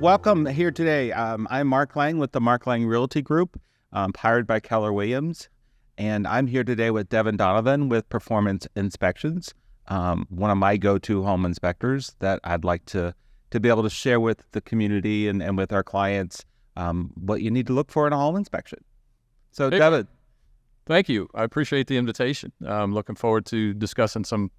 welcome here today. I'm Mark Laing with the Mark Laing Realty Group, hired by Keller Williams, and I'm here today with Devin Donovan with Performance Inspections, one of my go-to home inspectors that I'd like to be able to share with the community and with our clients what you need to look for in a home inspection. So, Hey, Devin. thank you. I appreciate the invitation. I'm looking forward to discussing some,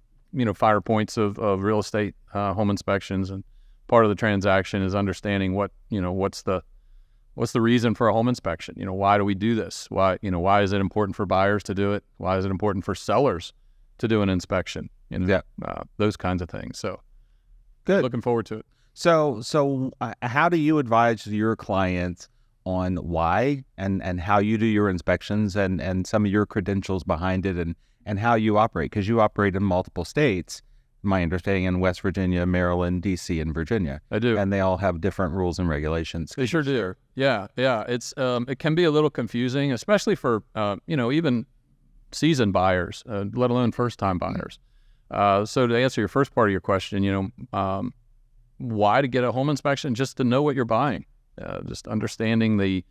finer points of real estate home inspections, and part of the transaction is understanding what's the reason for a home inspection. Why do we do this? Why is it important for buyers to do it? Why is it important for sellers to do an inspection? Those kinds of things. So, Good. Looking forward to it. So how do you advise your clients on why and how you do your inspections and some of your credentials behind it and how you operate? Because you operate in multiple states, my understanding, in West Virginia, Maryland, D.C., and Virginia. I do. And they all have different rules and regulations. They sure do. Yeah. It's it can be a little confusing, especially for even seasoned buyers, let alone first-time buyers. So to answer your first part of your question, why to get a home inspection? Just to know what you're buying. Just understanding the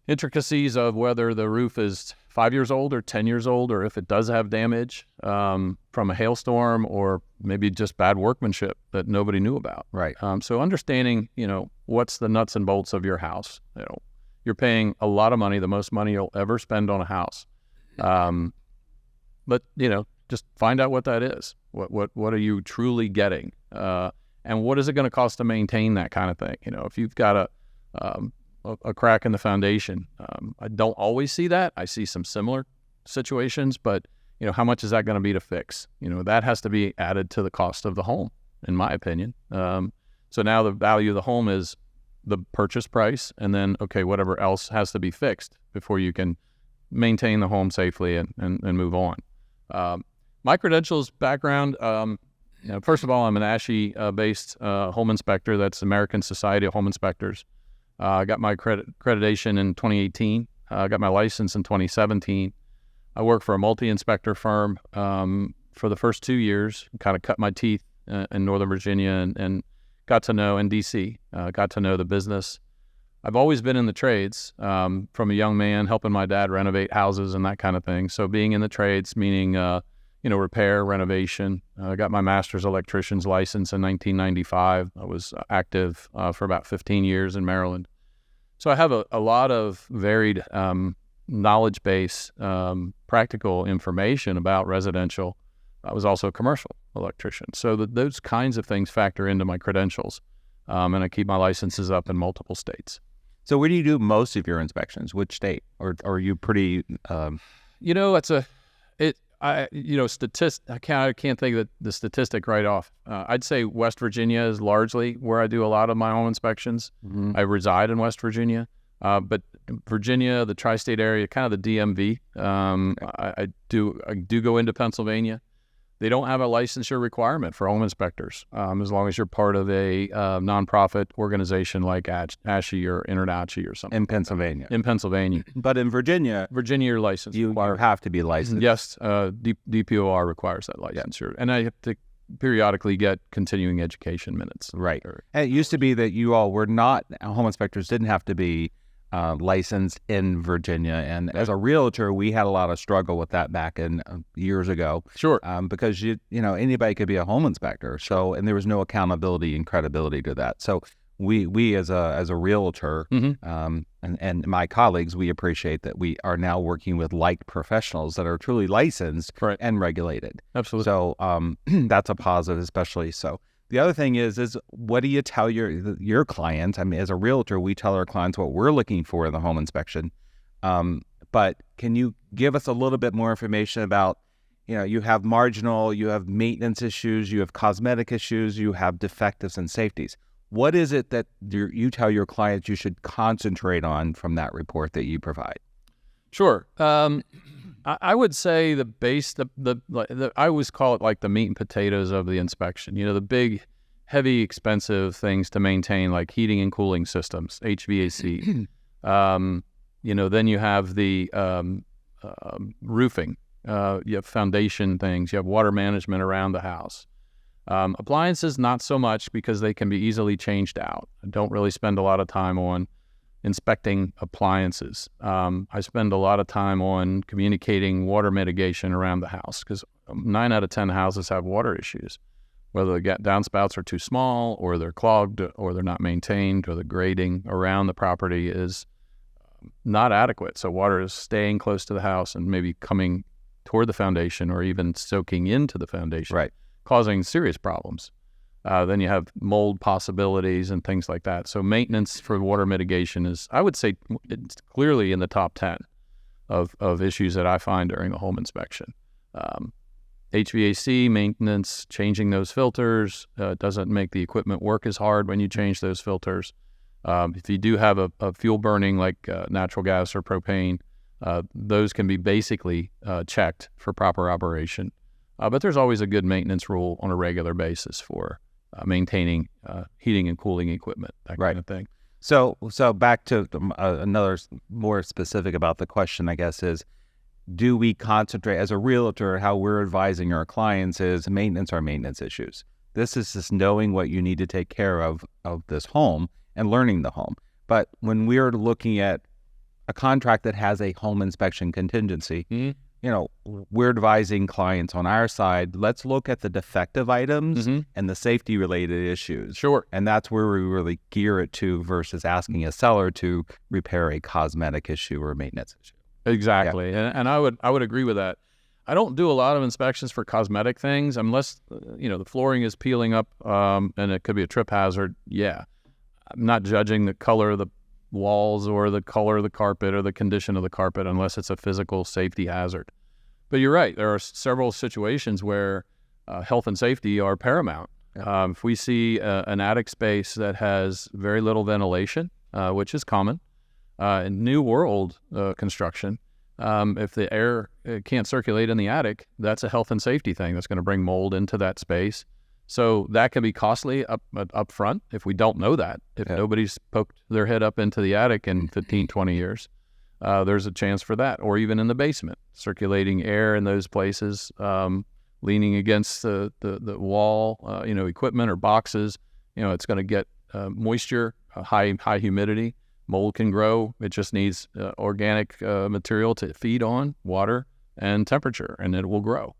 intricacies of whether the roof is 5 years old or 10 years old, or if it does have damage from a hailstorm or maybe just bad workmanship that nobody knew about. Right. So understanding, what's the nuts and bolts of your house. You're paying a lot of money, the most money you'll ever spend on a house. But just find out what that is. What are you truly getting? And what is it going to cost to maintain that kind of thing? If you've got a crack in the foundation, I don't always see that. I see some similar situations, but how much is that going to be to fix? That has to be added to the cost of the home, in my opinion. So now the value of the home is the purchase price, and then whatever else has to be fixed before you can maintain the home safely and move on. My credentials background. First of all, I'm an ASHI-based home inspector. That's American Society of Home Inspectors. I got my accreditation in 2018. I got my license in 2017. I worked for a multi-inspector firm for the first 2 years, kind of cut my teeth in Northern Virginia and got to know, in D.C., got to know the business. I've always been in the trades from a young man, helping my dad renovate houses and that kind of thing. So being in the trades, meaning repair, renovation. I got my master's electrician's license in 1995. I was active for about 15 years in Maryland. So I have a lot of varied knowledge base, practical information about residential. I was also a commercial electrician. So those kinds of things factor into my credentials. And I keep my licenses up in multiple states. So where do you do most of your inspections? Which state? Or are you pretty... I can't think of the statistic right off. I'd say West Virginia is largely where I do a lot of my home inspections. Mm-hmm. I reside in West Virginia, but Virginia, the tri-state area, kind of the DMV. I do go into Pennsylvania. They don't have a licensure requirement for home inspectors, as long as you're part of a nonprofit organization like ASHI or InterNACHI or something. In Pennsylvania. In Pennsylvania. But in Virginia, you're licensed. You have to be licensed. Yes, DPOR requires that licensure. Yeah. And I have to periodically get continuing education minutes. Right. And it used to be that you all were not, home inspectors didn't have to be licensed in Virginia. And as a realtor, we had a lot of struggle with that back in years ago. Sure. Because anybody could be a home inspector. So, and there was no accountability and credibility to that. So we as a realtor, mm-hmm. And my colleagues, we appreciate that we are now working with like professionals that are truly licensed right. and regulated. Absolutely. So that's a positive, especially. So the other thing is what do you tell your clients? I mean, as a realtor, we tell our clients what we're looking for in the home inspection. But can you give us a little bit more information about, you have marginal, you have maintenance issues, you have cosmetic issues, you have defectives and safeties. What is it that you tell your clients you should concentrate on from that report that you provide? Sure. I would say the base, I always call it like the meat and potatoes of the inspection. The big, heavy, expensive things to maintain, like heating and cooling systems, HVAC. Then you have the roofing. You have foundation things. You have water management around the house. Appliances, not so much, because they can be easily changed out. I don't really spend a lot of time on inspecting appliances. I spend a lot of time on communicating water mitigation around the house, because 9 out of 10 houses have water issues, whether the downspouts are too small, or they're clogged, or they're not maintained, or the grading around the property is not adequate. So water is staying close to the house and maybe coming toward the foundation, or even soaking into the foundation, Right. causing serious problems. Then you have mold possibilities and things like that. So maintenance for water mitigation is, I would say, it's clearly in the top 10 of issues that I find during a home inspection. HVAC maintenance, changing those filters, doesn't make the equipment work as hard when you change those filters. If you do have a fuel burning like natural gas or propane, those can be basically checked for proper operation. But there's always a good maintenance rule on a regular basis for maintaining heating and cooling equipment, that kind of thing. So back to another more specific about the question, I guess, is, do we concentrate as a realtor? How we're advising our clients is maintenance are maintenance issues. This is just knowing what you need to take care of this home and learning the home. But when we're looking at a contract that has a home inspection contingency, we're advising clients on our side, let's look at the defective items and the safety related issues. Sure. And that's where we really gear it to, versus asking a seller to repair a cosmetic issue or a maintenance issue. Exactly. Yeah. And I would agree with that. I don't do a lot of inspections for cosmetic things unless, the flooring is peeling up and it could be a trip hazard. Yeah. I'm not judging the color of the walls or the color of the carpet or the condition of the carpet unless it's a physical safety hazard. But you're right. There are several situations where health and safety are paramount. Yeah. If we see an attic space that has very little ventilation, which is common, in new world construction, if the air can't circulate in the attic, that's a health and safety thing that's going to bring mold into that space. So that can be costly up front if we don't know that. If nobody's poked their head up into the attic in 15, 20 years, there's a chance for that. Or even in the basement, circulating air in those places, leaning against the wall, equipment or boxes, it's going to get moisture, high humidity. Mold can grow. It just needs organic material to feed on, water and temperature, and it will grow.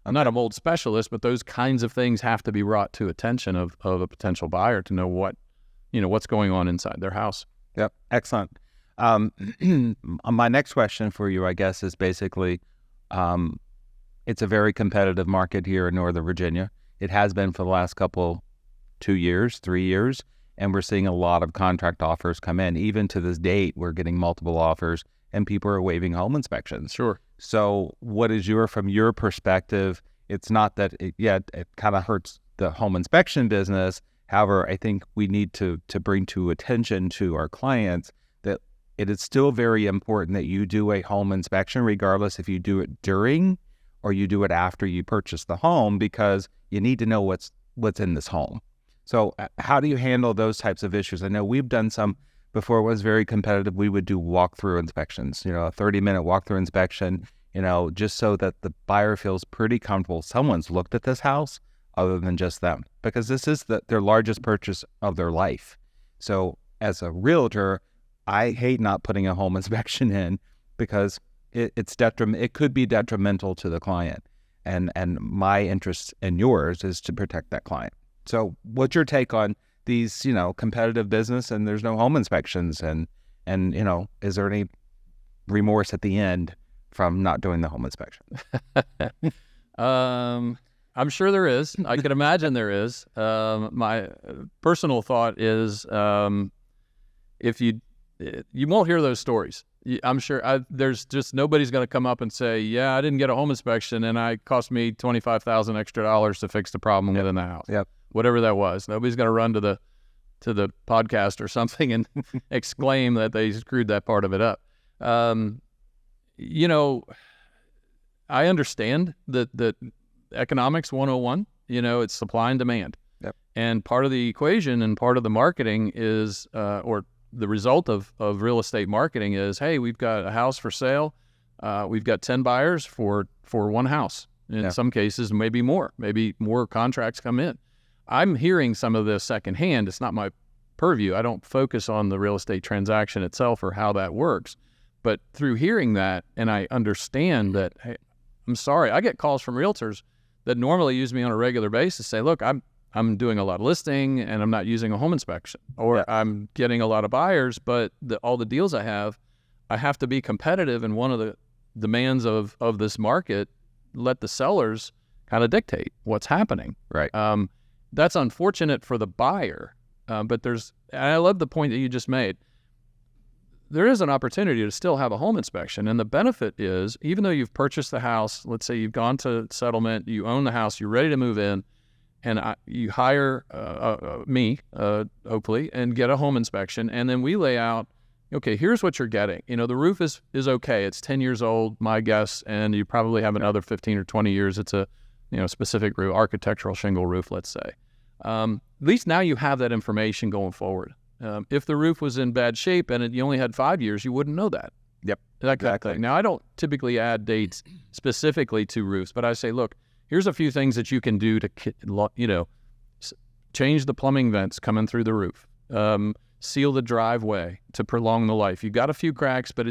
I'm not a mold specialist, but those kinds of things have to be brought to attention of a potential buyer to know what's going on inside their house. Yep. Excellent. My next question for you, I guess, is basically, it's a very competitive market here in Northern Virginia. It has been for the last 2 years, 3 years, and we're seeing a lot of contract offers come in. Even to this date, we're getting multiple offers, and people are waiving home inspections. Sure. So what is from your perspective, it's not that it kind of hurts the home inspection business. However, I think we need to bring to attention to our clients that it is still very important that you do a home inspection, regardless if you do it during or you do it after you purchase the home, because you need to know what's in this home. So how do you handle those types of issues? I know we've done some before. It was very competitive. We would do walkthrough inspections, a 30-minute walkthrough inspection, just so that the buyer feels pretty comfortable someone's looked at this house other than just them, because this is their largest purchase of their life. So as a realtor, I hate not putting a home inspection in, because it could be detrimental to the client. And my interest and yours is to protect that client. So what's your take on these, competitive business and there's no home inspections, and is there any remorse at the end from not doing the home inspection? I'm sure there is. I could imagine there is. My personal thought is, if you won't hear those stories. I'm sure there's just nobody's going to come up and say, yeah, I didn't get a home inspection and it cost me $25,000 extra to fix the problem within the house. Yep. Whatever that was. Nobody's going to run to the podcast or something and exclaim that they screwed that part of it up. I understand that economics 101, it's supply and demand. Yep. And part of the equation and part of the marketing is, or the result of real estate marketing is, hey, we've got a house for sale. We've got 10 buyers for one house. In some cases, maybe more contracts come in. I'm hearing some of this secondhand. It's not my purview. I don't focus on the real estate transaction itself or how that works. But through hearing that, and I understand that, hey, I'm sorry, I get calls from realtors that normally use me on a regular basis, say, look, I'm doing a lot of listing and I'm not using a home inspection, or I'm getting a lot of buyers, but all the deals I have to be competitive, and one of the demands of this market, let the sellers kind of dictate what's happening. Right. That's unfortunate for the buyer, but and I love the point that you just made. There is an opportunity to still have a home inspection, and the benefit is, even though you've purchased the house, let's say you've gone to settlement, you own the house, you're ready to move in, and you hire me, hopefully, and get a home inspection, and then we lay out, okay, here's what you're getting. The roof is okay. It's 10 years old, my guess, and you probably have another 15 or 20 years. It's a specific roof, architectural shingle roof, let's say. At least now you have that information going forward. If the roof was in bad shape and you only had 5 years, you wouldn't know that. Yep. Exactly. Now, I don't typically add dates specifically to roofs, but I say, look, here's a few things that you can do to, change the plumbing vents coming through the roof, seal the driveway to prolong the life. You've got a few cracks, but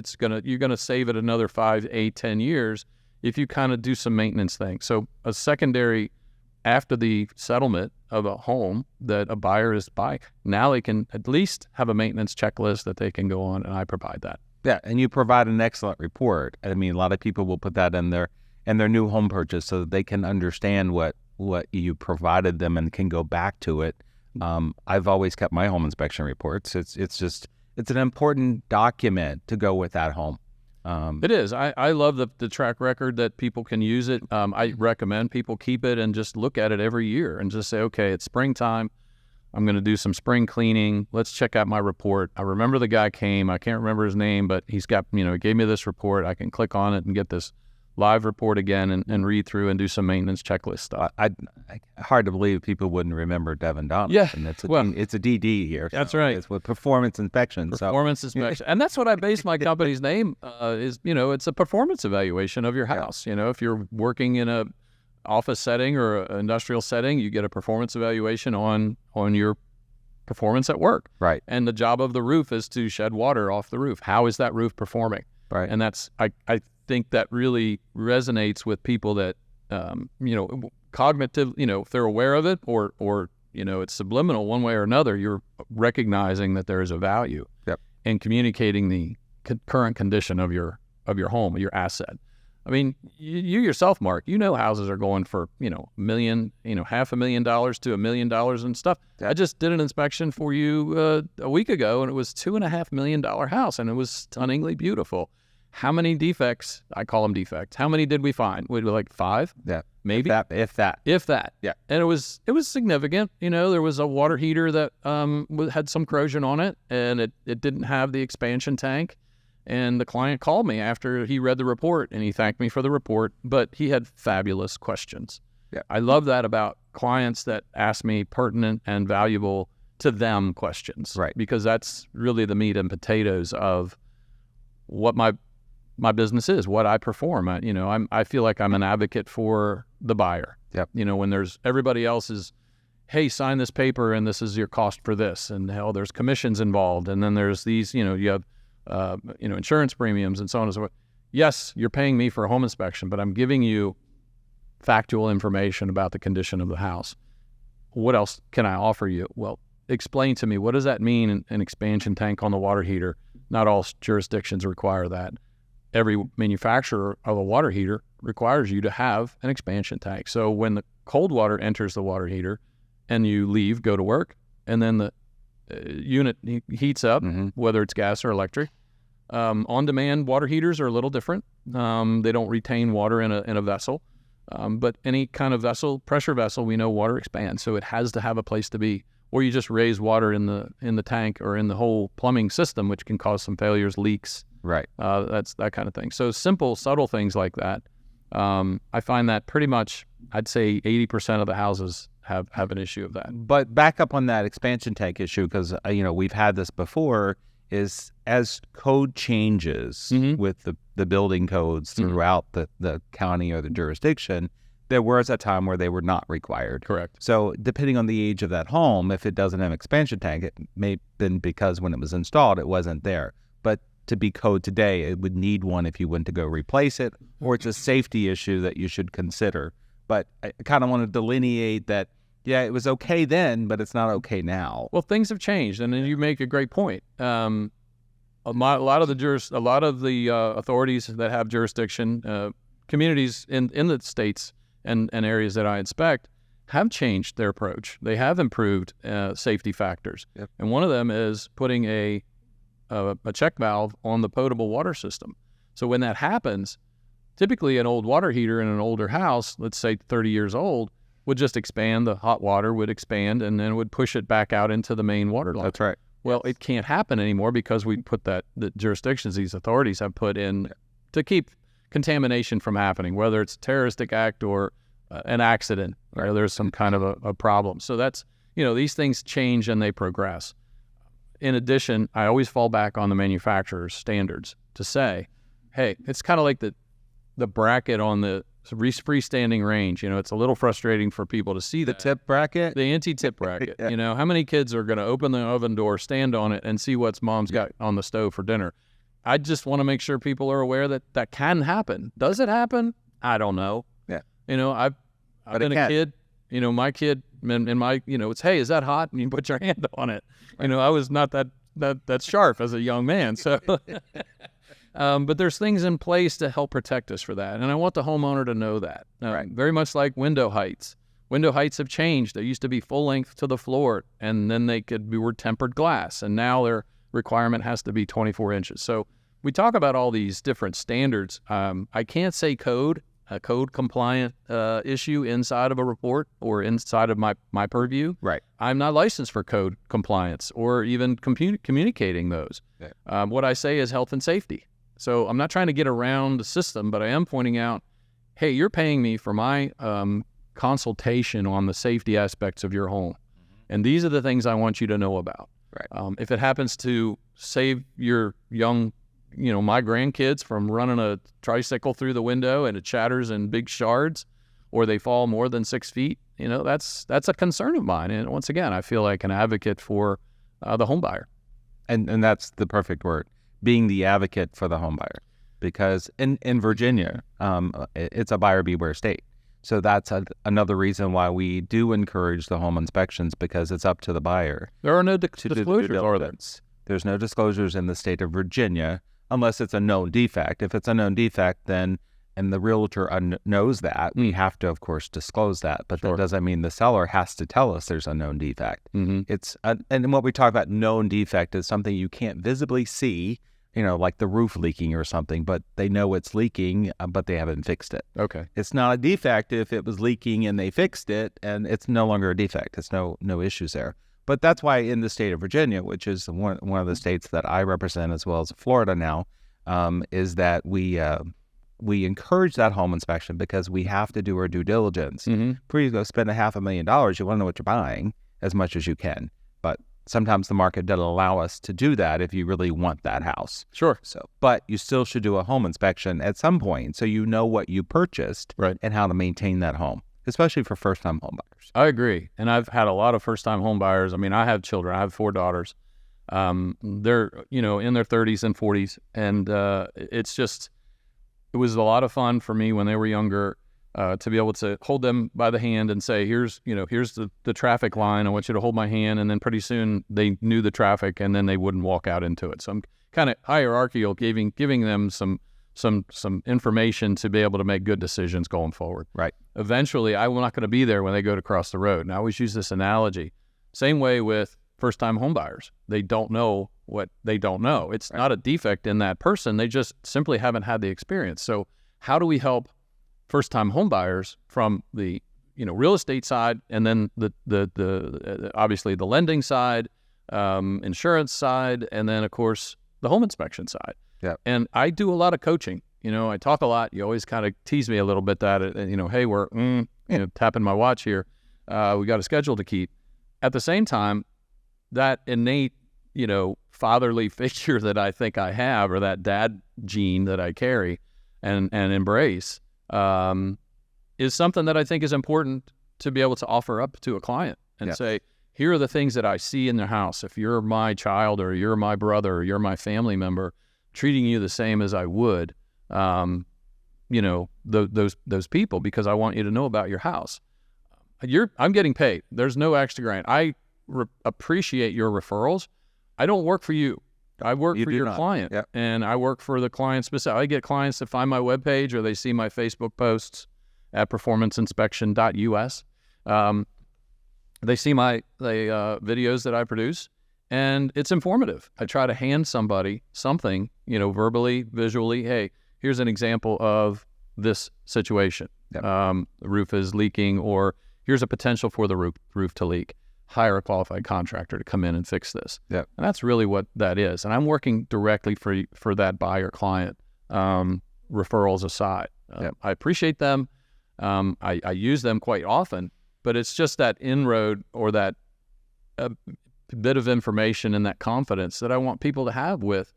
you're gonna save it another 5, 8, 10 years if you kind of do some maintenance things. So a secondary, after the settlement of a home that a buyer is buying, now they can at least have a maintenance checklist that they can go on, and I provide that. Yeah, and you provide an excellent report. I mean, a lot of people will put that in their new home purchase so that they can understand what you provided them and can go back to it. I've always kept my home inspection reports. It's an important document to go with that home. It is. I love the track record that people can use it. I recommend people keep it and just look at it every year and just say, okay, it's springtime. I'm going to do some spring cleaning. Let's check out my report. I remember the guy came. I can't remember his name, but he gave me this report. I can click on it and get this live report again and read through and do some maintenance checklist stuff. Hard to believe people wouldn't remember Devin Donovan. Yeah, it's a DD here. That's right. It's with performance inspection. Inspection, and that's what I base my company's name is. It's a performance evaluation of your house. If you're working in a office setting or an industrial setting, you get a performance evaluation on your performance at work. Right. And the job of the roof is to shed water off the roof. How is that roof performing? Right. And that's I think that really resonates with people that cognitive, if they're aware of it or it's subliminal one way or another, you're recognizing that there is a value. Yep. And communicating the current condition of your home, your asset. I mean, you yourself, Mark, houses are going for, $1 million, $500,000 to $1 million and stuff. I just did an inspection for you a week ago, and it was $2.5 million house, and it was stunningly beautiful. How many defects? I call them defects. How many did we find? We were like 5? Yeah. Maybe? If that. Yeah. And it was significant. There was a water heater that had some corrosion on it, and it didn't have the expansion tank. And the client called me after he read the report, and he thanked me for the report, but he had fabulous questions. Yeah. I love that about clients that ask me pertinent and valuable to them questions. Right. Because that's really the meat and potatoes of what my business is, what I perform. I feel like I'm an advocate for the buyer. Yep. When there's everybody else is, hey, sign this paper and this is your cost for this, and hell, there's commissions involved, and then there's these, you have insurance premiums and so on and so forth. Yes, you're paying me for a home inspection, but I'm giving you factual information about the condition of the house. What else can I offer you? Well, explain to me, what does that mean, an expansion tank on the water heater? Not all jurisdictions require that. Every manufacturer of a water heater requires you to have an expansion tank. So when the cold water enters the water heater and you leave, go to work, and then the unit heats up, whether it's gas or electric. On-demand water heaters are a little different. They don't retain water in a vessel. But any kind of vessel, pressure vessel, we know water expands, so it has to have a place to be. Or you just raise water in the tank or in the whole plumbing system, which can cause some failures, leaks. Right. That's that kind of thing. So simple, subtle things like that. I find that pretty much, I'd say 80% of the houses have an issue of that. But back up on that expansion tank issue, because we've had this before, is as code changes with the building codes throughout the county or the jurisdiction, there was a time where they were not required. Correct. So depending on the age of that home, if it doesn't have expansion tank, it may have been because when it was installed, it wasn't there. But to be code today, it would need one if you went to go replace it, or it's a safety issue that you should consider. But I kind of want to delineate that, yeah, it was okay then, but it's not okay now. Well, things have changed, and then you make a great point. A lot of the authorities that have jurisdiction, communities in the states and areas that I inspect, have changed their approach. They have improved safety factors, Yep. and one of them is putting a check valve on the potable water system. So when that happens, typically an old water heater in an older house, let's say 30 years old, would just expand. The hot water would expand and then would push it back out into the main water line. That's right. Well, it can't happen anymore because we put the jurisdictions these authorities have put in to keep contamination from happening, whether it's a terroristic act or an accident, or there's some kind of a problem. So that's, these things change and they progress. In addition, I always fall back on the manufacturer's standards to say, hey, it's kind of like the bracket on the freestanding range. It's a little frustrating for people to see The that. tip bracket? The anti-tip bracket. Yeah. How many kids are going to open the oven door, stand on it, and see what's mom's got on the stove for dinner? I just want to make sure people are aware that that can happen. Does it happen? I don't know. Yeah. I've been a kid. My kid and my, it's, hey, is that hot? And you put your hand on it. Right. I was not that sharp as a young man. So, but there's things in place to help protect us for that. And I want the homeowner to know that. Right. Very much like window heights. Window heights have changed. They used to be full length to the floor, and then they were tempered glass. And now their requirement has to be 24 inches. So we talk about all these different standards. I can't say a code compliant issue inside of a report or inside of my purview. Right. I'm not licensed for code compliance or even communicating those. Yeah. What I say is health and safety. So I'm not trying to get around the system, but I am pointing out, hey, you're paying me for my consultation on the safety aspects of your home. Mm-hmm. And these are the things I want you to know about. Right. If it happens to save your young, my grandkids from running a tricycle through the window and it shatters in big shards, or they fall more than 6 feet, that's a concern of mine. And once again, I feel like an advocate for the home buyer. And that's the perfect word, being the advocate for the home buyer. Because in Virginia, it's a buyer beware state. So that's another reason why we do encourage the home inspections, because it's up to the buyer. There are no to do the due disclosures, are there? diligence. There's no disclosures in the state of Virginia unless it's a known defect. If it's a known defect, then, and the realtor knows that, we have to, of course, disclose that. But Sure. that doesn't mean the seller has to tell us there's a known defect. Mm-hmm. It's and what we talk about known defect is something you can't visibly see, like the roof leaking or something, but they know it's leaking, but they haven't fixed it. Okay. It's not a defect if it was leaking and they fixed it, and it's no longer a defect. It's no issues there. But that's why in the state of Virginia, which is one of the states that I represent as well as Florida now, is that we encourage that home inspection because we have to do our due diligence. Mm-hmm. Before you go spend $500,000, you want to know what you're buying as much as you can. But sometimes the market doesn't allow us to do that if you really want that house. Sure. So, but you still should do a home inspection at some point so you know what you purchased, Right. and how to maintain that home, especially for first-time home buyers. I agree. And I've had a lot of first-time home buyers. I mean, I have children. I have 4 daughters. They're, in their 30s and 40s. And it was a lot of fun for me when they were younger to be able to hold them by the hand and say, here's the traffic line. I want you to hold my hand. And then pretty soon they knew the traffic, and then they wouldn't walk out into it. So I'm kind of hierarchical, giving them some information to be able to make good decisions going forward. Right. Eventually, I'm not going to be there when they go to cross the road. And I always use this analogy. Same way with first-time home buyers. They don't know what they don't know. It's not a defect in that person. They just simply haven't had the experience. So how do we help first-time home buyers from the real estate side, and then the obviously the lending side, insurance side, and then of course the home inspection side. Yeah. And I do a lot of coaching. I talk a lot. You always kind of tease me a little bit that hey, we're tapping my watch here. We got a schedule to keep. At the same time, that innate fatherly figure that I think I have, or that dad gene that I carry and embrace, is something that I think is important to be able to offer up to a client and say, here are the things that I see in their house. If you're my child or you're my brother or you're my family member, treating you the same as I would, those people, because I want you to know about your house. I'm getting paid. There's no extra grant. I appreciate your referrals. I don't work for you. I work for your client, and I work for the client specific. I get clients that find my webpage or they see my Facebook posts at performanceinspection.us. They see my videos that I produce, and it's informative. I try to hand somebody something, verbally, visually. Hey, here's an example of this situation. The roof is leaking, or here's a potential for the roof to leak. Hire a qualified contractor to come in and fix this. And that's really what that is. And I'm working directly for that buyer client, referrals aside. I appreciate them. I use them quite often, but it's just that inroad or that bit of information and that confidence that I want people to have with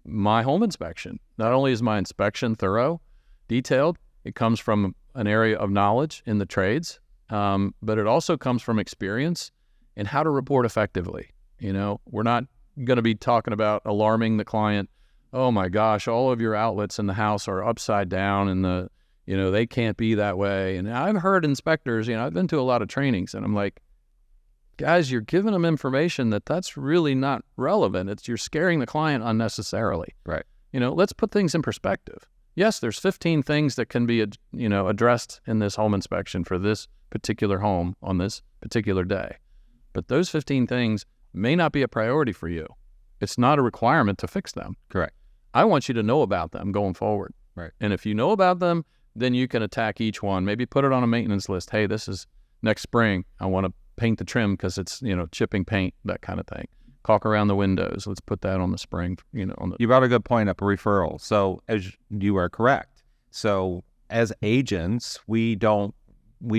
my home inspection. Not only is my inspection thorough, detailed, it comes from an area of knowledge in the trades, but it also comes from experience and how to report effectively. We're not going to be talking about alarming the client. Oh my gosh, all of your outlets in the house are upside down and they can't be that way. And I've heard inspectors, I've been to a lot of trainings, and I'm like, guys, you're giving them information that's really not relevant. You're scaring the client unnecessarily. Right. Let's put things in perspective. Yes, there's 15 things that can be, addressed in this home inspection for this particular home on this particular day. But those 15 things may not be a priority for you. It's not a requirement to fix them. Correct. I want you to know about them going forward. Right. And if you know about them, then you can attack each one. Maybe put it on a maintenance list. Hey, this is next spring. I want to paint the trim because it's, chipping paint, that kind of thing. Caulk around the windows. Let's put that on the spring, You brought a good point up, a referral. So as you are correct. So as agents, we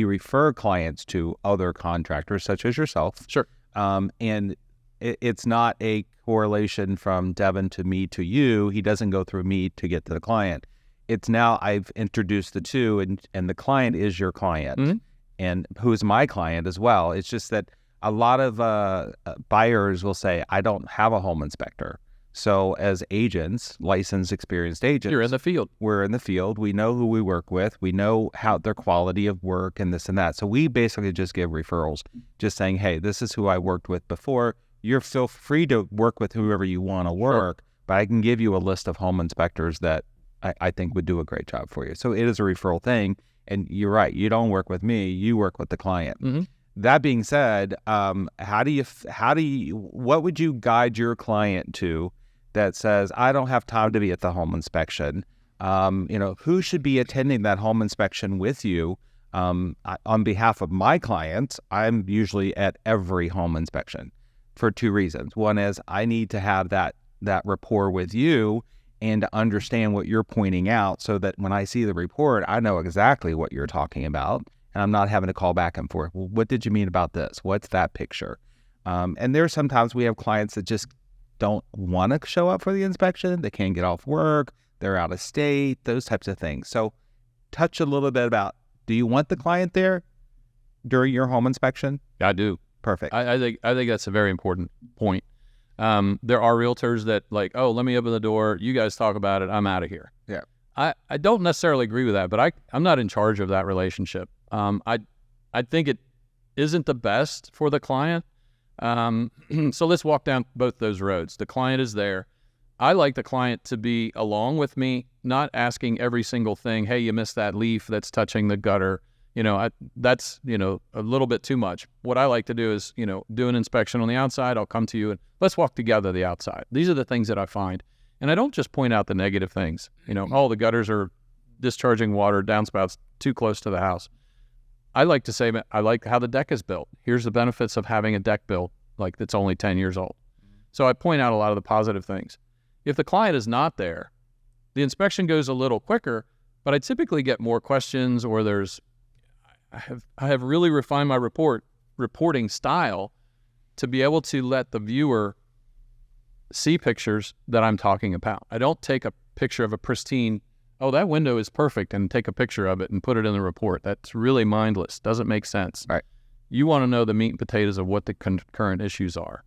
refer clients to other contractors such as yourself. Sure. And it's not a correlation from Devin to me to you. He doesn't go through me to get to the client. It's now I've introduced the two, and the client is your client, and who's my client as well. It's just that a lot of buyers will say, I don't have a home inspector. So as agents, licensed, experienced agents, you're in the field. We're in the field. We know who we work with. We know how their quality of work and this and that. So we basically just give referrals, just saying, hey, this is who I worked with before. You're feel free to work with whoever you want to work, but I can give you a list of home inspectors that I think would do a great job for you. So it is a referral thing. And you're right. You don't work with me. You work with the client. That being said, what would you guide your client to that says, I don't have time to be at the home inspection? Who should be attending that home inspection with you? On behalf of my clients, I'm usually at every home inspection for two reasons. One is I need to have that rapport with you and to understand what you're pointing out so that when I see the report, I know exactly what you're talking about, and I'm not having to call back and forth. Well, what did you mean about this? What's that picture? And there's sometimes we have clients that just don't want to show up for the inspection. They can't get off work. They're out of state, those types of things. So touch a little bit about, do you want the client there during your home inspection? I do. Perfect. I think that's a very important point. There are realtors that like, oh, let me open the door. You guys talk about it. I'm out of here. Yeah. I don't necessarily agree with that, but I'm not in charge of that relationship. I think it isn't the best for the client. So let's walk down both those roads. The client is there. I like the client to be along with me, not asking every single thing. Hey, you missed that leaf that's touching the gutter. That's, a little bit too much. What I like to do is, do an inspection on the outside. I'll come to you and let's walk together the outside. These are the things that I find. And I don't just point out the negative things. Oh, the gutters are discharging water, downspouts too close to the house. I like to say, I like how the deck is built. Here's the benefits of having a deck built like that's only 10 years old. So I point out a lot of the positive things. If the client is not there, the inspection goes a little quicker, but I typically get more questions, or I have really refined my reporting style to be able to let the viewer see pictures that I'm talking about. I don't take a picture of a pristine oh, that window is perfect, and take a picture of it and put it in the report. That's really mindless. Doesn't make sense. Right. You want to know the meat and potatoes of what the current issues are.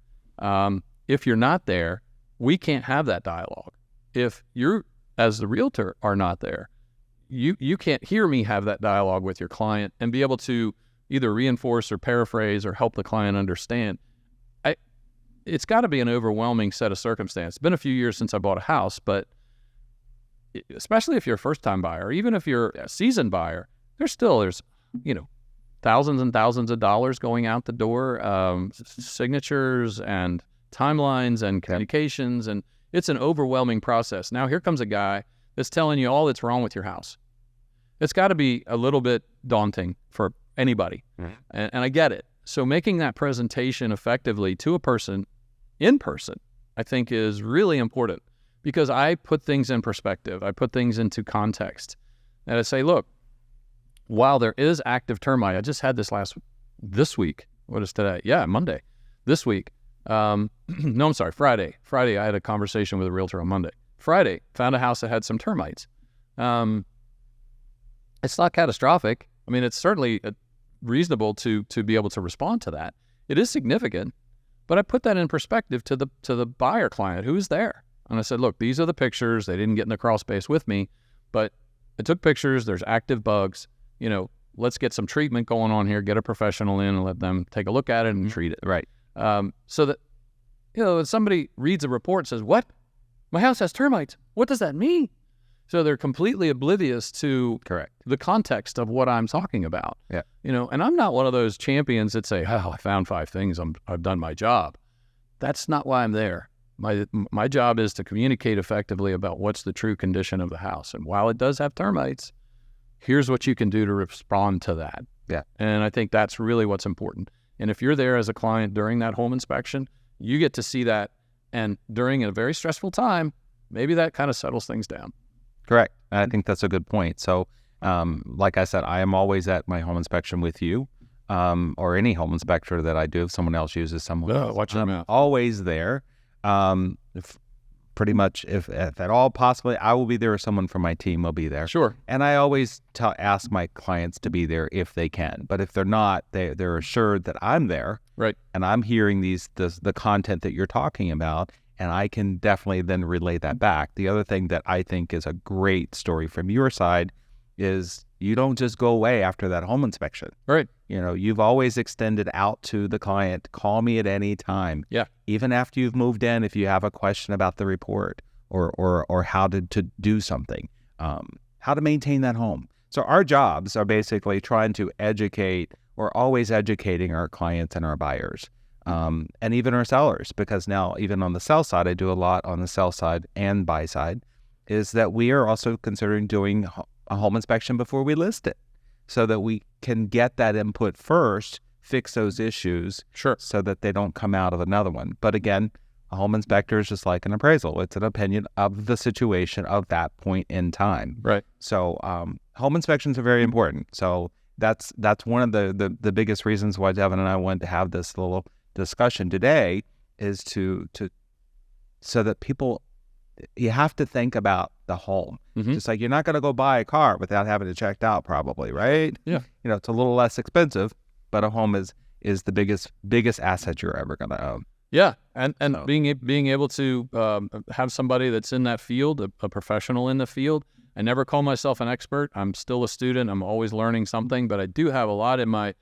If you're not there, we can't have that dialogue. If you, as the realtor, are not there, you can't hear me have that dialogue with your client and be able to either reinforce or paraphrase or help the client understand. It's got to be an overwhelming set of circumstances. It's been a few years since I bought a house, but especially if you're a first-time buyer, even if you're a seasoned buyer, there's thousands and thousands of dollars going out the door, signatures and timelines and communications, and it's an overwhelming process. Now here comes a guy that's telling you all that's wrong with your house. It's got to be a little bit daunting for anybody, and I get it. So making that presentation effectively to a person in person, I think, is really important, because I put things in perspective. I put things into context, and I say, look, while there is active termite, I just had this week. What is today? Yeah, Monday. This week. No, I'm sorry, Friday. Friday, I had a conversation with a realtor on Monday. Friday, found a house that had some termites. It's not catastrophic. I mean, it's certainly reasonable to be able to respond to that. It is significant, but I put that in perspective to the buyer client who was there. And I said, look, these are the pictures. They didn't get in the crawl space with me, but I took pictures. There's active bugs. Let's get some treatment going on here, get a professional in and let them take a look at it and treat it. Right. So that, if somebody reads a report and says, what? My house has termites. What does that mean? So they're completely oblivious to the context of what I'm talking about. Yeah. And I'm not one of those champions that say, oh, I found 5 things. I've done my job. That's not why I'm there. My job is to communicate effectively about what's the true condition of the house. And while it does have termites, here's what you can do to respond to that. Yeah. And I think that's really what's important. And if you're there as a client during that home inspection, you get to see that. And during a very stressful time, maybe that kind of settles things down. Correct. I think that's a good point. So, like I said, I am always at my home inspection with you, or any home inspector that I do. If someone else uses someone else, watch your mouth. Always there. Pretty much, if at all possibly, I will be there, or someone from my team will be there. Sure. And I always ask my clients to be there if they can. But if they're not, they're assured that I'm there. Right. And I'm hearing the content that you're talking about, and I can definitely then relay that back. The other thing that I think is a great story from your side is you don't just go away after that home inspection. Right. You've always extended out to the client, call me at any time. Yeah. Even after you've moved in, if you have a question about the report or how to do something, how to maintain that home. So our jobs are basically trying to educate, or always educating our clients and our buyers, and even our sellers, because now even on the sell side, I do a lot on the sell side and buy side, is that we are also considering doing a home inspection before we list it, so that we can get that input first, fix those issues, sure, so that they don't come out of another one. But again, a home inspector is just like an appraisal. It's an opinion of the situation of that point in time. Right. So home inspections are very important. So that's one of the biggest reasons why Devin and I wanted to have this little discussion today, is to so that people, you have to think about the home. Mm-hmm. Just like you're not going to go buy a car without having it checked out, probably, right? Yeah. It's a little less expensive, but a home is the biggest asset you're ever going to own. Yeah, and so, being able to have somebody that's in that field, a professional in the field. I never call myself an expert. I'm still a student. I'm always learning something, but I do have a lot in my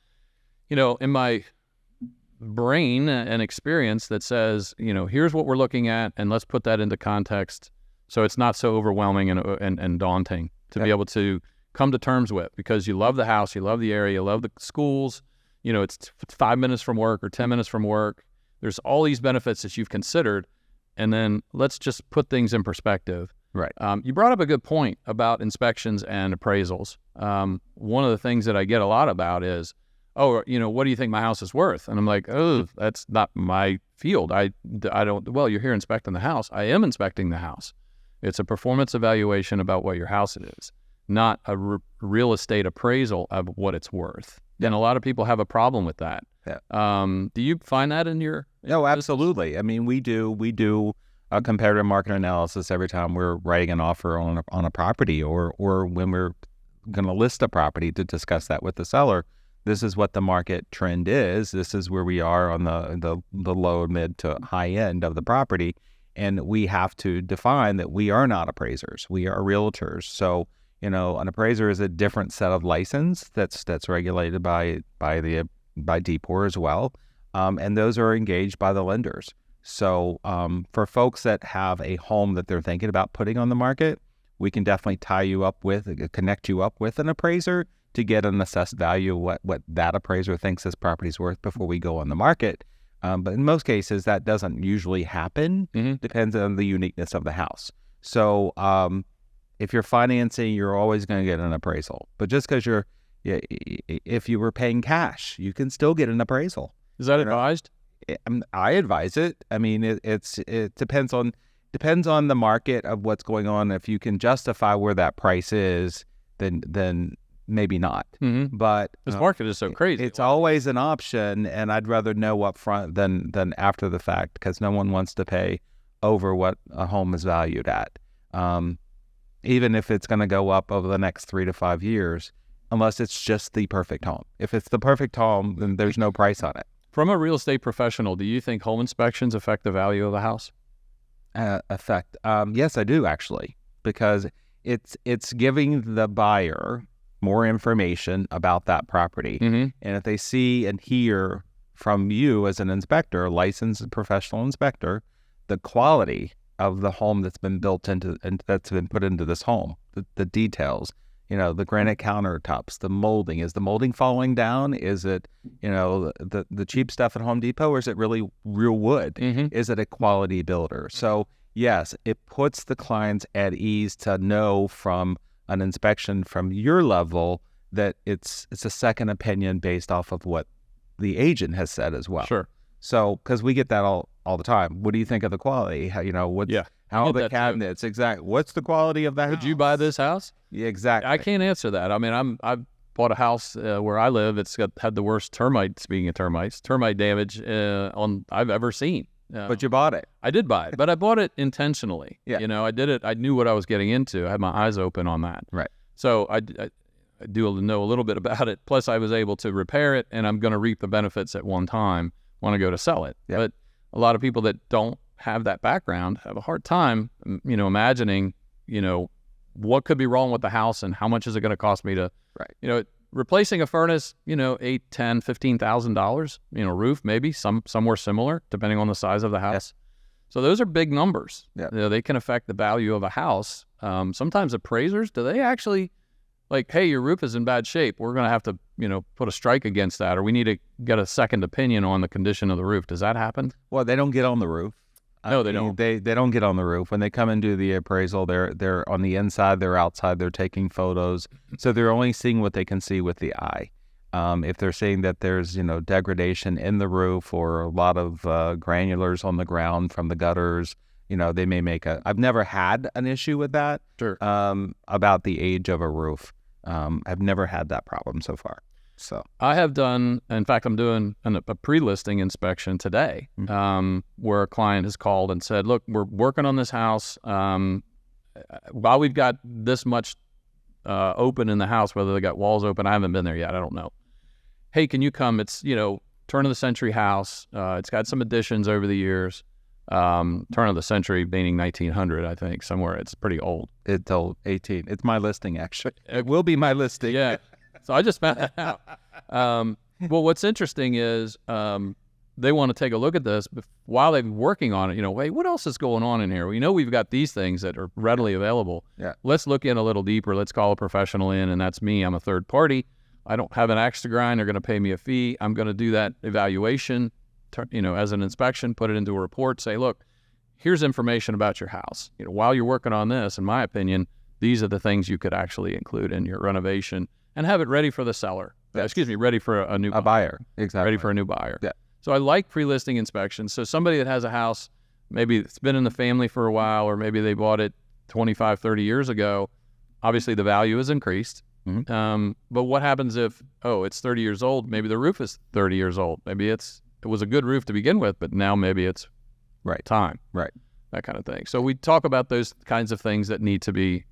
brain and experience that says, here's what we're looking at, and let's put that into context, so it's not so overwhelming and daunting to be able to come to terms with, because you love the house, you love the area, you love the schools. It's 5 minutes from work or 10 minutes from work. There's all these benefits that you've considered, and then let's just put things in perspective. Right. You brought up a good point about inspections and appraisals. One of the things that I get a lot about is, what do you think my house is worth? And I'm like, oh, that's not my field. I don't, well, you're here inspecting the house. I am inspecting the house. It's a performance evaluation about what your house is, not a real estate appraisal of what it's worth. And a lot of people have a problem with that. Yeah. Do you find that in your? No, absolutely. I mean, we do a comparative market analysis every time we're writing an offer on a property, or when we're going to list a property to discuss that with the seller. This is what the market trend is. This is where we are on the low, mid to high end of the property. And we have to define that we are not appraisers. We are realtors. So, an appraiser is a different set of license that's regulated by DPOR as well. And those are engaged by the lenders. So for folks that have a home that they're thinking about putting on the market, we can definitely connect you up with an appraiser to get an assessed value of what that appraiser thinks this property is worth before we go on the market. But in most cases, that doesn't usually happen. Depends on the uniqueness of the house. So if you're financing, you're always going to get an appraisal. But just because if you were paying cash, you can still get an appraisal. Is that advised? I advise it. I mean, it depends on the market of what's going on. If you can justify where that price is, then maybe not. But this market is so crazy. It's always an option, and I'd rather know up front than after the fact, because no one wants to pay over what a home is valued at, even if it's going to go up over the next 3 to 5 years, unless it's just the perfect home. If it's the perfect home, then there's no price on it. From a real estate professional, do you think home inspections affect the value of a house? Yes, I do, actually, because it's giving the buyer more information about that property. And if they see and hear from you as an inspector, a licensed professional inspector, the quality of the home that's been built into and that's been put into this home, the details, the granite countertops, the molding. Is the molding falling down? Is it, the cheap stuff at Home Depot, or is it really real wood? Is it a quality builder? So yes, it puts the clients at ease to know from an inspection from your level that it's a second opinion based off of what the agent has said as well. Sure. So, because we get that all the time. What do you think of the quality? How are the cabinets? Exactly. What's the quality of that house? Would you buy this house? Yeah, exactly. I can't answer that. I mean, I've bought a house where I live. It's had the worst termite damage I've ever seen. But you bought it. I did buy it, but I bought it intentionally. Yeah. I did it. I knew what I was getting into. I had my eyes open on that. Right. So I do know a little bit about it. Plus, I was able to repair it, and I'm going to reap the benefits at one time when I go to sell it. Yeah. But a lot of people that don't have that background have a hard time, imagining, what could be wrong with the house and how much is it going to cost me to, replacing a furnace, $8,000, $10,000, $15,000, roof, maybe somewhere similar, depending on the size of the house. Yes. So those are big numbers. Yeah. They can affect the value of a house. Sometimes appraisers, do they actually hey, your roof is in bad shape. We're going to have to, put a strike against that, or we need to get a second opinion on the condition of the roof. Does that happen? Well, they don't get on the roof. No, they don't. They don't get on the roof. When they come and do the appraisal, they're on the inside, they're outside, they're taking photos. So they're only seeing what they can see with the eye. If they're seeing that there's, degradation in the roof or a lot of granulars on the ground from the gutters, they may make I've never had an issue with that. Sure. About the age of a roof. I've never had that problem so far. So I have done, in fact, I'm doing a pre-listing inspection today, where a client has called and said, look, we're working on this house. While we've got this much open in the house, whether they got walls open, I haven't been there yet. I don't know. Hey, can you come? It's, turn of the century house. It's got some additions over the years. Turn of the century meaning 1900, I think, somewhere. It's pretty old. It's old, 18. It's my listing, actually. It will be my listing. Yeah. So I just found that out. Well, what's interesting is they want to take a look at this while they're working on it. Wait, what else is going on in here? We know we've got these things that are readily available. Yeah. Let's look in a little deeper. Let's call a professional in, and that's me. I'm a third party. I don't have an axe to grind. They're going to pay me a fee. I'm going to do that evaluation, as an inspection, put it into a report, say, look, here's information about your house. While you're working on this, in my opinion, these are the things you could actually include in your renovation and have it ready for the seller. Yes. Ready for a new buyer. Exactly. Ready for a new buyer. Yeah. So I like pre-listing inspections. So somebody that has a house, maybe it's been in the family for a while, or maybe they bought it 25, 30 years ago, obviously the value has increased. But what happens if, it's 30 years old, maybe the roof is 30 years old. Maybe it was a good roof to begin with, but now maybe it's right time. Right. that kind of thing. So we talk about those kinds of things that need to be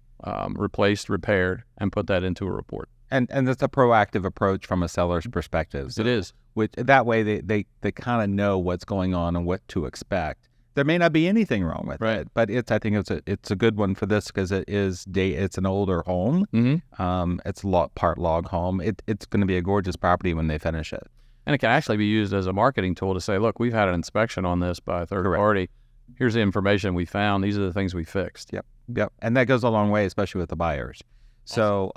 replaced, repaired, and put that into a report. And that's a proactive approach from a seller's perspective. So, It is. which that way they kind of know what's going on and what to expect. There may not be anything wrong with Right. it, but I think it's a good one for this because it's an older home. It's part log home. It's going to be a gorgeous property when they finish it. And it can actually be used as a marketing tool to say, look, we've had an inspection on this by a third party. Here's the information we found. These are the things we fixed. Yep. And that goes a long way, especially with the buyers. So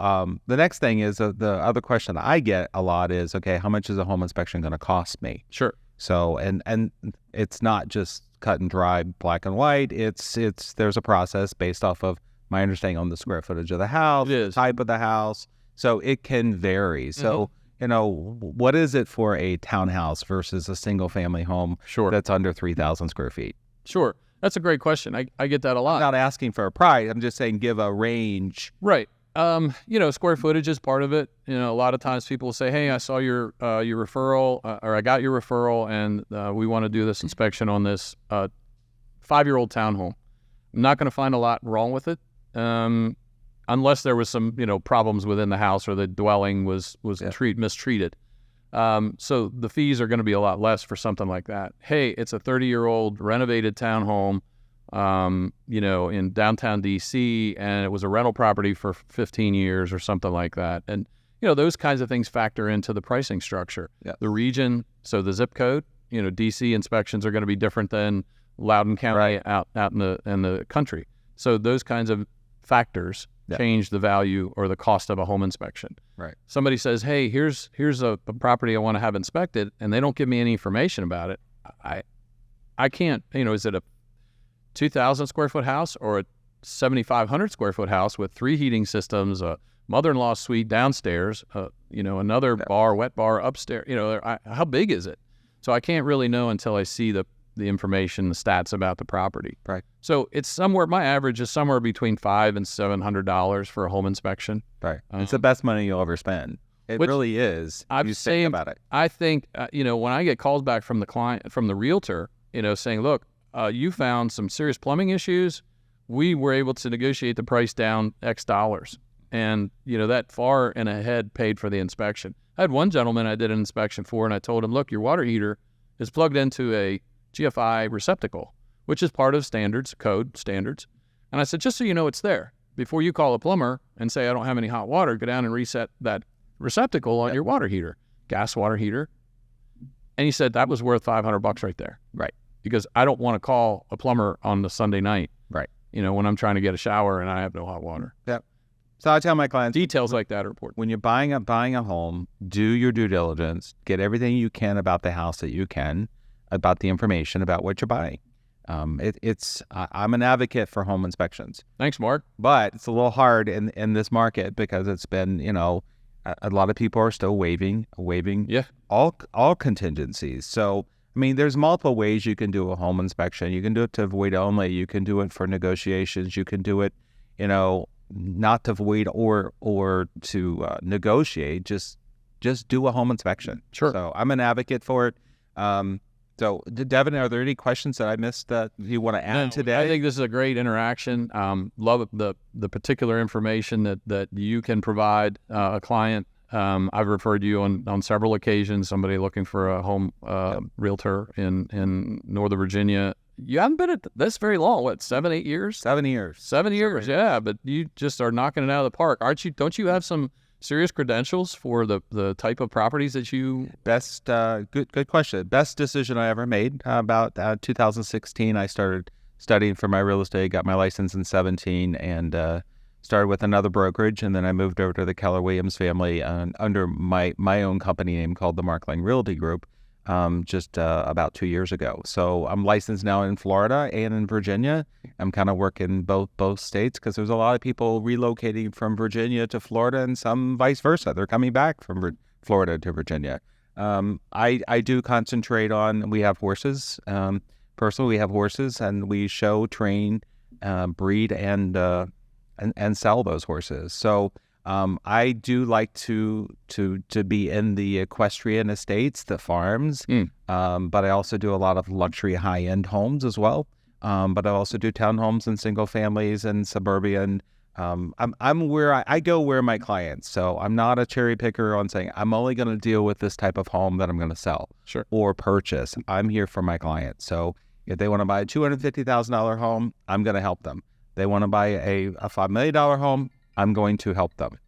the next thing is the other question I get a lot is, okay, how much is a home inspection going to cost me? Sure. So and it's not just cut and dry, black and white. It's there's a process based off of my understanding on the square footage of the house, It is. the type of the house. So it can vary. So what is it for a townhouse versus a single family home Sure. that's under 3,000 square feet? Sure. That's a great question. I get that a lot. I'm not asking for a price. I'm just saying give a range. Right. Square footage is part of it. A lot of times people will say, hey, I saw your referral or I got your referral and we want to do this inspection on this 5-year-old townhome. I'm not going to find a lot wrong with it unless there was some, problems within the house or the dwelling was mistreated. So the fees are going to be a lot less for something like that. Hey, it's a 30-year-old renovated townhome. In downtown DC, and it was a rental property for 15 years or something like that. And, those kinds of things factor into the pricing structure. Yeah. The region, so the zip code, DC inspections are going to be different than Loudoun County out in the country. So those kinds of factors change the value or the cost of a home inspection. Right. Somebody says, hey, here's a property I want to have inspected, and they don't give me any information about it. I can't, is it a 2,000 square foot house or a 7,500 square foot house with 3 heating systems, a mother-in-law suite downstairs, another wet bar upstairs. How big is it? So I can't really know until I see the information, the stats about the property. Right. So it's somewhere. My average is somewhere between $500 and $700 for a home inspection. Right. It's the best money you'll ever spend. It really is. You think about it. I think when I get calls back from the client, from the realtor, saying, look, you found some serious plumbing issues. We were able to negotiate the price down X dollars. And, that far and ahead paid for the inspection. I had one gentleman I did an inspection for, and I told him, look, your water heater is plugged into a GFI receptacle, which is part of code standards. And I said, just so you know it's there, before you call a plumber and say, I don't have any hot water, go down and reset that receptacle on your water heater, gas water heater. And he said, that was worth $500 right there. Right. Because I don't want to call a plumber on the Sunday night. Right. When I'm trying to get a shower and I have no hot water. Yep. So I tell my clients, details like that are important. When you're buying a home, do your due diligence, get everything you can about the house that you can, about the information about what you're buying. I'm an advocate for home inspections. Thanks, Mark. But it's a little hard in this market because it's been, a lot of people are still waiving all contingencies. So, there's multiple ways you can do a home inspection. You can do it to void only. You can do it for negotiations. You can do it, not to void or to negotiate. Just do a home inspection. Sure. So I'm an advocate for it. So, Devin, are there any questions that I missed that you want to add today? I think this is a great interaction. Love the particular information that you can provide a client. I've referred you on several occasions, somebody looking for a home realtor in Northern Virginia. You haven't been at this very long. What, 7-8 years? 7 years. 7 years, yeah. But you just are knocking it out of the park, aren't you? Don't you have some serious credentials for the type of properties that you... Good question. Best decision I ever made. About 2016, I started studying for my real estate, got my license in 17, and started with another brokerage, and then I moved over to the Keller Williams family under my own company name called the Mark Laing Realty Group just about 2 years ago. So I'm licensed now in Florida and in Virginia. I'm kind of working both states because there's a lot of people relocating from Virginia to Florida and some vice versa. They're coming back from Florida to Virginia. I do concentrate on, we have horses. Personally, we have horses, and we show, train, breed, and sell those horses. So I do like to be in the equestrian estates, the farms, but I also do a lot of luxury high-end homes as well. but I also do townhomes and single families and suburban. I'm where I go where my clients. So I'm not a cherry picker on saying I'm only going to deal with this type of home that I'm going to sell or purchase. I'm here for my clients. So if they want to buy a $250,000 home, I'm going to help them. They want to buy a $5 million home, I'm going to help them.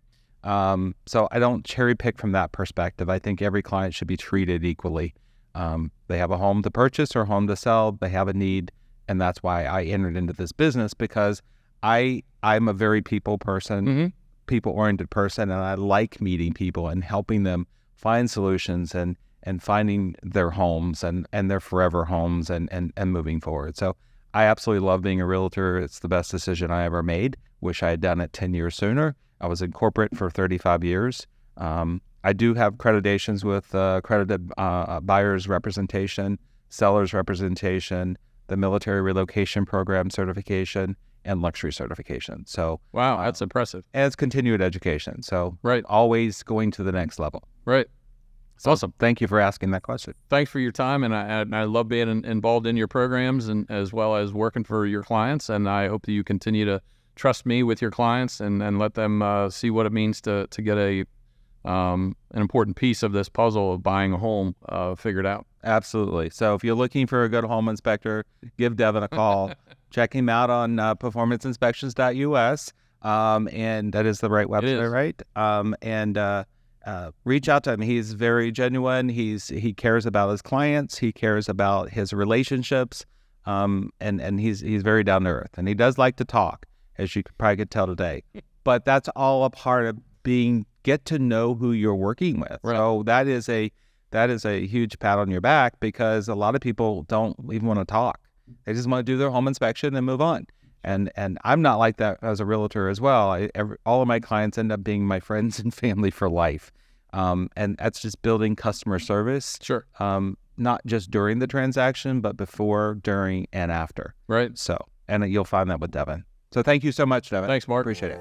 So I don't cherry pick from that perspective. I think every client should be treated equally. They have a home to purchase or a home to sell. They have a need. And that's why I entered into this business, because I'm a very people person, people-oriented person, and I like meeting people and helping them find solutions and finding their homes and their forever homes and moving forward. So I absolutely love being a realtor. It's the best decision I ever made. Wish I had done it 10 years sooner. I was in corporate for 35 years. I do have accreditations with accredited buyers representation, sellers representation, the military relocation program certification, and luxury certification. So wow, that's impressive. And it's continued education. So always going to the next level. Right. So awesome. Thank you for asking that question. Thanks for your time, and I love being involved in your programs and as well as working for your clients. And I hope that you continue to trust me with your clients and let them see what it means to get an important piece of this puzzle of buying a home figured out. Absolutely. So if you're looking for a good home inspector, give Devin a call. Check him out on performanceinspections.us, and that is the right website, right? Reach out to him. He's very genuine. He cares about his clients. He cares about his relationships, and he's very down to earth. And he does like to talk, as you probably could tell today. But that's all a part of get to know who you're working with. Right. So that is a huge pat on your back, because a lot of people don't even want to talk. They just want to do their home inspection and move on. And I'm not like that as a realtor as well. All of my clients end up being my friends and family for life. And that's just building customer service. Sure. Not just during the transaction, but before, during, and after. Right. So, and you'll find that with Devin. So thank you so much, Devin. Thanks, Mark. Appreciate it.